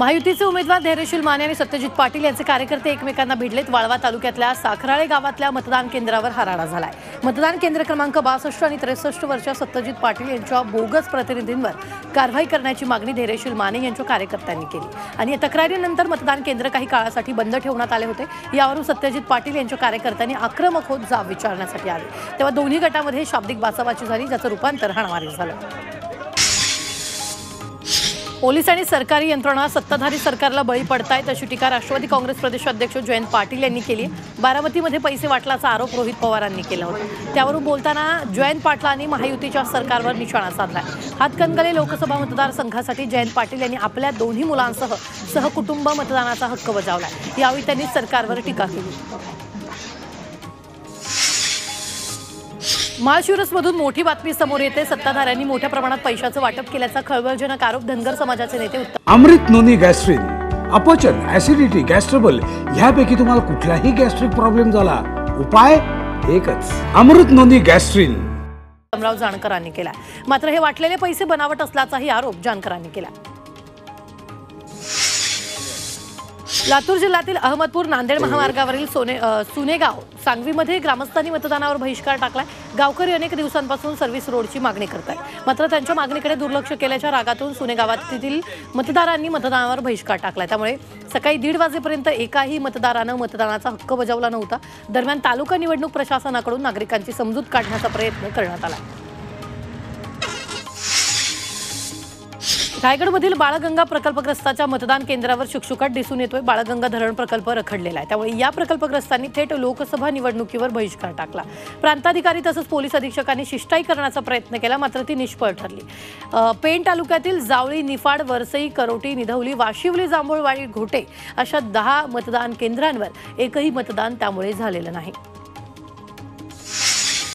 महायुतीचे उमेदवार धैर्यशील माने आणि सत्यजित पाटील यांचे कार्यकर्ते एकमेकांना भिडलेत। वाळवा तालुक्यातल्या साखराळे गावातल्या मतदान केंद्रावर हा राडा झालाय। मतदान केंद्र क्रमांक 62 आणि 63 वरच्या सत्यजित पाटील यांच्या बोगस प्रतिनिधींवर कारवाई करण्याची मागणी धैर्यशील माने यांच्या कार्यकर्त्यांनी केली आणि या तक्रारीनंतर मतदान केंद्र काही काळासाठी बंद ठेवण्यात आले होते। यावरून सत्यजित पाटील यांच्या कार्यकर्त्यांनी आक्रमक होत जाब विचारण्यासाठी आले, तेव्हा दोन्ही गटामध्ये शाब्दिक बाचाबाची झाली, ज्याचं रूपांतर हाणामारीत झालं। पोलीस आणि सरकारी यंत्रणा सत्ताधारी सरकारला बळी पडतायत अशी टीका राष्ट्रवादी काँग्रेस प्रदेशाध्यक्ष जयंत पाटील यांनी केली। बारामतीमध्ये पैसे वाटल्याचा आरोप रोहित पवारांनी केला होता। त्यावरून बोलताना जयंत पाटलांनी महायुतीच्या सरकारवर निशाणा साधलाय। हातकणंगले लोकसभा मतदारसंघासाठी जयंत पाटील यांनी आपल्या दोन्ही मुलांसह सहकुटुंब मतदानाचा हक्क बजावलाय। यावेळी त्यांनी सरकारवर टीका केली। महाशिवरसमधून मोठी बातमी समोर येते। सत्ताधाऱ्यांनी मोठ्या प्रमाणात पैशाचं वाटप केल्याचा खळबळजनक आरोप धनगर समाजाचे नेते अमृत नोनी गॅस्ट्रिन, अपचन, ऍसिडिटी, गॅस्ट्रबल ह्यापैकी तुम्हाला कुठलाही गॅस्ट्रिक प्रॉब्लेम झाला, उपाय एकच, अमृत नोनी गॅस्ट्रिन। उत्तमराव जानकरांनी केला। मात्र हे वाटलेले पैसे बनावट असल्याचाही आरोप जानकरांनी केला। लातूर जिल्ह्यातील अहमदपूर नांदेड महामार्गावरील सुनेगाव सांगवीमध्ये ग्रामस्थांनी मतदानावर बहिष्कार टाकलाय। गावकरी अनेक दिवसांपासून सर्व्हिस रोडची मागणी करतात, मात्र त्यांच्या मागणीकडे दुर्लक्ष केल्याच्या रागातून सुनेगावातील मतदारांनी मतदानावर बहिष्कार टाकलाय। त्यामुळे सकाळी 1:30 वाजेपर्यंत एकाही मतदारानं मतदानाचा हक्क बजावला नव्हता। दरम्यान तालुका निवडणूक प्रशासनाकडून नागरिकांची समजूत काढण्याचा प्रयत्न करण्यात आला। रायगडमधील बाळगंगा प्रकल्पग्रस्ताच्या मतदान केंद्रावर शुकशुकाट दिसून येतोय। बाळगंगा धरण प्रकल्प रखडलेला आहे, त्यामुळे या प्रकल्पग्रस्तांनी थेट लोकसभा निवडणुकीवर बहिष्कार टाकला। प्रांताधिकारी तसंच पोलीस अधीक्षकांनी शिष्टाई करण्याचा प्रयत्न केला, मात्र ती निष्फळ ठरली। पेण तालुक्यातील जावळी, निफाड, वरसई, करोटी, निधवली, वाशिवली, जांभूळवाडी, घोटे अशा 10 मतदान केंद्रांवर एकही मतदान त्यामुळे झालेलं नाही।